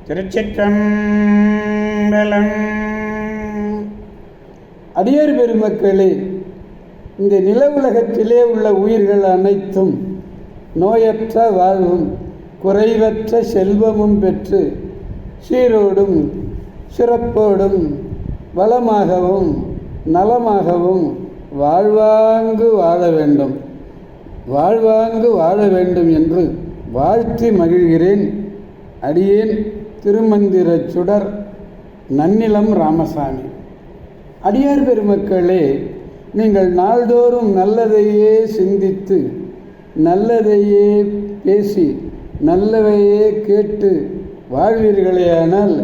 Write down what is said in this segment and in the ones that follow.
திருச்சிற்றம்பலம். அடியார் பெருமக்களே, இந்த நில உலகத்திலே உள்ள உயிர்கள் அனைத்தும் நோயற்ற வாழ்வும் குறைவற்ற செல்வமும் பெற்று சீரோடும் சிறப்போடும் வளமாகவும் நலமாகவும் வாழ்வாங்கு வாழ வேண்டும் என்று வாழ்த்தி மகிழ்கிறேன். அடியேன் திருமந்திர சுடர் நன்னிலம் ராமசாமி. அடியார் பெருமக்களே, நீங்கள் நாள்தோறும் நல்லதையே சிந்தித்து நல்லதையே பேசி நல்லவையே கேட்டு வாழ்வீர்களேயானால்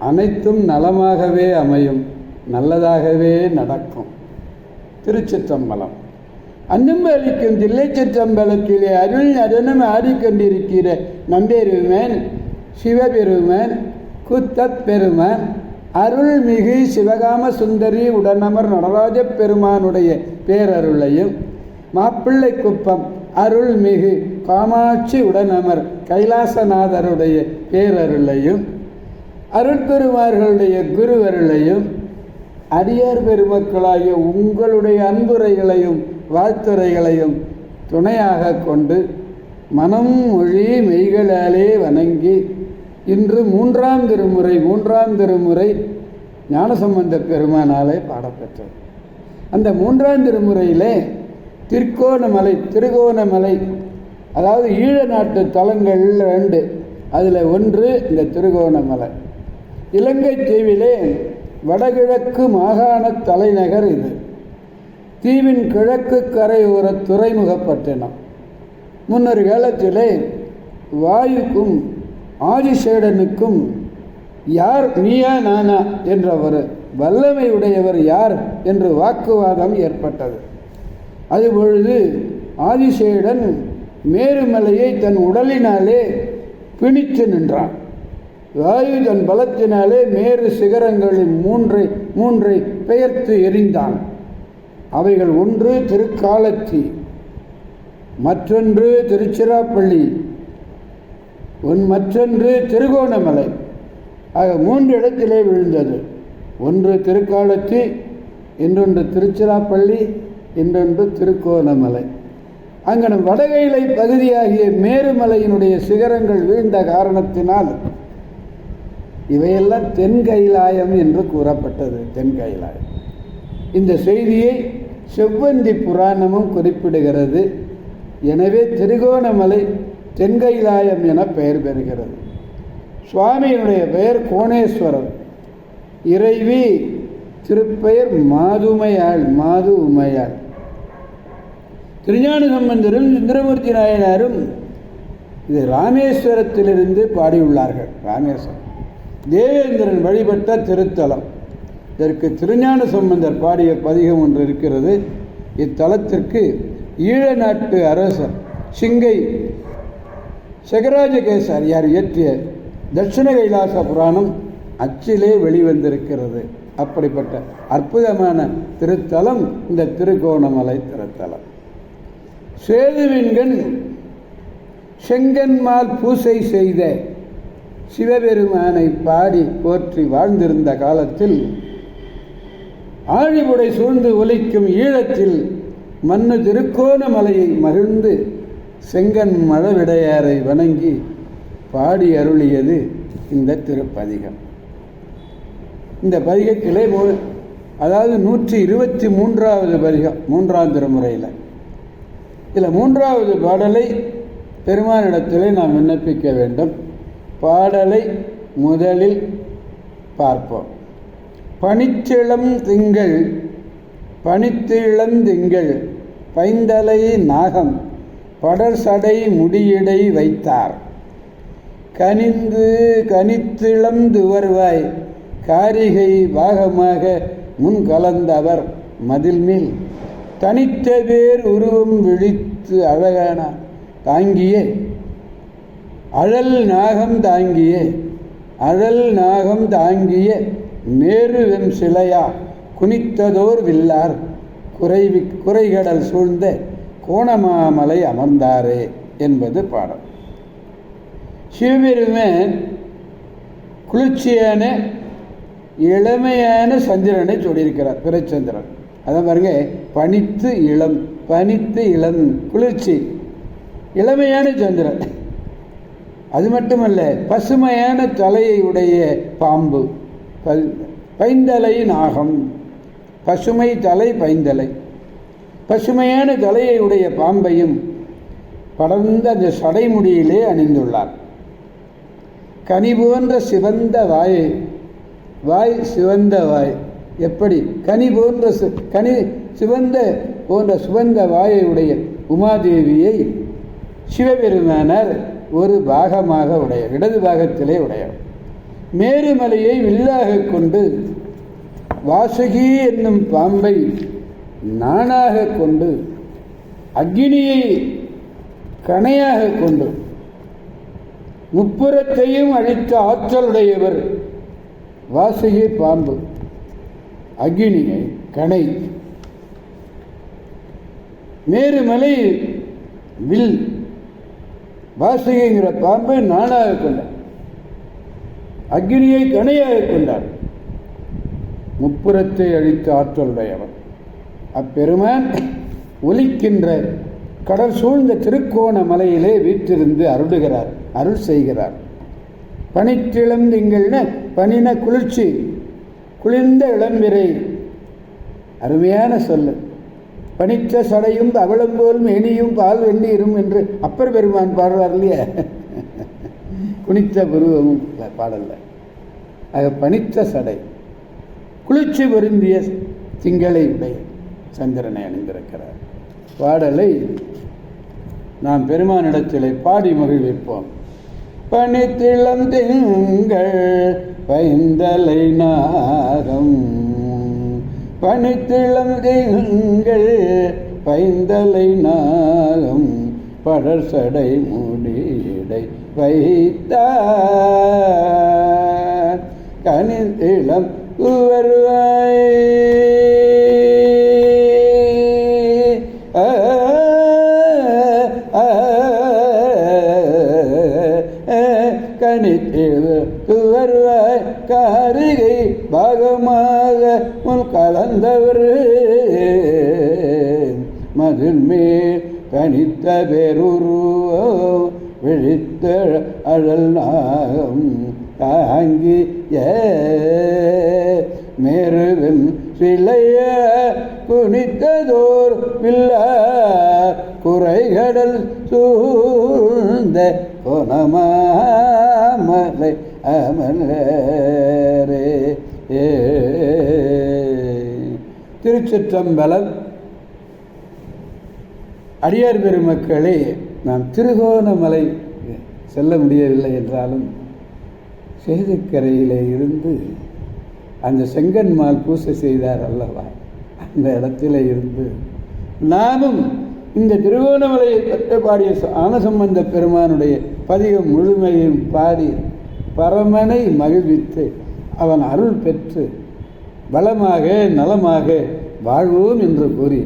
அனைத்தும் நலமாகவே அமையும், நல்லதாகவே நடக்கும். திருச்சிற்றம்பலம். அன்னம்பு அளிக்கும் தில்லை சிற்றம்பலத்திலே அருள் நடனம் ஆடிக்கொண்டிருக்கிற நம்பெருமான் சிவபெருமான் குத்தப் பெருமான் அருள்மிகு சிவகாம சுந்தரி உடனமர் நடராஜ பெருமானுடைய பேரருளையும், மாப்பிள்ளை குப்பம் அருள்மிகு காமாட்சி உடனமர் கைலாசநாதருடைய பேரருளையும், அருட்பெருமார்களுடைய குருவருளையும், அடியார் பெருமக்களாகிய உங்களுடைய அன்புரைகளையும் வாழ்த்துரைகளையும் துணையாக கொண்டு மனம் மொழி மெய்களாலே வணங்கி இன்று மூன்றாம் திருமுறை ஞானசம்பந்த பெருமானாலே பாடப்பெற்றது. அந்த மூன்றாம் திருமுறையிலே திருகோணமலை, அதாவது ஈழ நாட்டு தலங்கள் 2, அதில் ஒன்று இந்த திருகோணமலை. இலங்கை தீவிலே வடகிழக்கு மாகாண தலைநகர் இது. தீவின் கிழக்கு கரையோர துறைமுகப்பட்டினம். முன்னொரு காலத்திலே வாயுக்கும் ஆதிசேடனுக்கும் யார் நீயா நானா என்ற ஒரு வல்லமை உடையவர் யார் என்று வாக்குவாதம் ஏற்பட்டது. அதுபொழுது ஆதிசேடன் மேருமலையை தன் உடலினாலே பிணித்து நின்றான். வாயு தன் பலத்தினாலே மேரு சிகரங்களில் மூன்றை பெயர்த்து எறிந்தான். அவைகள் ஒன்று திருக்காலத்தி, மற்றொன்று திருச்சிராப்பள்ளி, மற்றொன்று திருகோணமலை. ஆக 3 இடத்திலே விழுந்தது. ஒன்று திருக்காலத்தி, இன்னொன்று திருச்சிராப்பள்ளி, இன்னொன்று திருகோணமலை. அங்கன வடகைலை பகுதியாகிய மேருமலையினுடைய சிகரங்கள் வீழ்ந்த காரணத்தினால் இவையெல்லாம் தென்கைலாயம் என்று கூறப்பட்டது. தென்கைலாயம். இந்த செய்தியை செவ்வந்தி புராணமும் குறிப்பிடுகிறது. எனவே திருகோணமலை தென்கைலாயம் என பெயர் பெறுகிறது. சுவாமியினுடைய பெயர் கோணேஸ்வரர். இறைவி திருப்பெயர் மாது உமையாள். திருஞான சம்பந்தரும் சுந்தரமூர்த்தி நாயனாரும் இது ராமேஸ்வரத்திலிருந்து பாடியுள்ளார்கள். ராமேஸ்வரம் தேவேந்திரன் வழிபட்ட திருத்தலம். இதற்கு திருஞான சம்பந்தர் பாடிய பதிகம் ஒன்று இருக்கிறது. இத்தலத்திற்கு ஈழ நாட்டு அரசர் சிங்கை செகராஜகேசாரியார் இயற்றிய தட்சிண கைலாச புராணம் அச்சிலே வெளிவந்திருக்கிறது. அப்படிப்பட்ட அற்புதமான திருத்தலம் இந்த திருகோணமலை திருத்தலம். சேதுவின்கண் செங்கன்மால் பூசை செய்த சிவபெருமானை பாடி போற்றி வாழ்ந்திருந்த காலத்தில் ஆழிபுடை சூழ்ந்து ஒலிக்கும் ஈழத்தில் மண்ணு திருக்கோணமலையை மகிழ்ந்து செங்கன் மழவிடையாரை வணங்கி பாடி அருளியது இந்த திருப்பதிகம். இந்த பதிகத்திலே அதாவது 123வது பதிகம் 3ஆம் திருமுறையில். இதில் 3வது பாடலை பெருமானிடத்திலே நாம் விண்ணப்பிக்க வேண்டும். பாடலை முதலில் பார்ப்போம். பனித்திளந்திங்கள் பைந்தலை நாகம் படர் சடை முடியிடை வைத்தார். கனித்திளந்து வருவாய் காரிகை பாகமாக முன் கலந்தவர் மதில்மேல் தனித்த பேர் உருவம் விழித்து அழகான தாங்கிய அழல் நாகம் தாங்கிய மேருவெம் சிலையா குனித்ததோர் வில்லார் குறைகடல் சூழ்ந்த கோணமாமலை அமர்ந்தாரே என்பது பாடல். சிவபெருமான் குளிர்ச்சியான இளமையான சந்திரனை சொல்லியிருக்கிறார். பிறச்சந்திரன் அதான் பாருங்க, பனித்து இளம் குளிர்ச்சி இளமையான சந்திரன். அது மட்டுமல்ல, பசுமையான தலையை உடைய பாம்பு, பைந்தலை நாகம். பசுமை தலை பைந்தலை, பசுமையான தலையை உடைய பாம்பையும் படர்ந்த அந்த சடைமுடியிலே அணிந்துள்ளார். கனி போன்ற சிவந்த வாய் சிவந்த வாய். எப்படி கனி போன்ற சிவந்த வாயை உடைய உமாதேவியை சிவபெருமானார் ஒரு பாகமாக உடையவர், இடது பாகத்திலே உடையவர். மேருமலையை வில்லாக கொண்டு வாசுகி என்னும் பாம்பை நானாக கொண்டு அக்னியை கணையாக கொண்டு முப்புறத்தையும் அழித்த ஆற்றலுடையவர். வாசுகி பாம்பு, அக்னியை கணை, மேருமலை வில். வாசுகிங்கிற பாம்பை நானாக கொண்டார், அக்னியை கணையாக கொண்டார், முப்புறத்தை அழித்த ஆற்றலுடையவர். அப்பெருமான் ஒலிக்கின்ற கடல் சூழ்ந்த திருக்கோணமலையிலே வீற்றிருந்து அருள் செய்கிறார். பனித்திளம் திங்கள்ன பனின குளிர்ச்சி, குளிர்ந்த இளம்பிறை. அருமையான சொல்லு. பனித்த சடையும் அவளம்போல் மேனியும் பால் வெந்நீரும் என்று அப்பர் பெருமான் பாடுவார் இல்லையா, குனித்த புருவமும் பாடல்ல. ஆக பனித்த சடை, குளிர்ச்சி பொருந்திய திங்களை உடைய சந்திரனை அணிந்திருக்கிறார். பாடலை நாம் பெருமானிடத்திலே பாடி மகிழ்விப்போம். பனித்திளம் திங்கள் பைந்தலை நாகம், பனித்திளம் திங்கள் பைந்தலை நாகம், படர்சடை முடியடை வைத்தார், கனித்திளம் வருவாய் வருவாய், காரிகை பாகமாக முன் கலந்தவர் மதில் மேல் கனித்த பெருருவோ விழித்த அழல் நாகம் தாங்கிய மேருவின் சிலைய குனித்ததோர் பிள்ளார் குறைகடல் சூழ்ந்த கொணமாமலை அமரே. திருச்சிற்றம்பலம். அடியார் பெருமக்களே, நாம் திருகோணமலை செல்ல முடியவில்லை என்றாலும் சேதுக்கரையிலே இருந்து அந்த செங்கன்மால் பூசை செய்தார் அல்லவா, அந்த இடத்துல இருந்து நானும் இந்த திருகோணமலையை பற்றி பாடிய ஆனசம்பந்த பெருமானுடைய பதிகம் முழுமையும் பாடி பரமனை மகிழ்வித்து அவன் அருள் பெற்று பலமாக நலமாக வாழ்வோம் என்று கூறி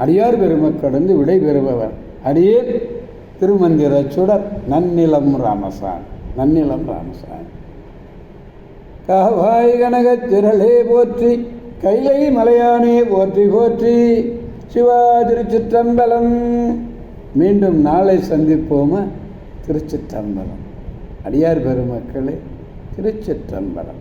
அடியார் பெருமக்கடந்து விடை பெறுபவன் அடியேன் திருமந்திர சுடர் நன்னிலம் ராமசாமி. காவாய் கனகத் திரளே போற்றி, கைலை மலையானே போற்றி போற்றி. சிவா திருச்சிற்றம்பலம். மீண்டும் நாளை சந்திப்போமா? திருச்சிற்றம்பலம். அடியார் பெருமக்களே, திருச்சிற்றம்பலம்.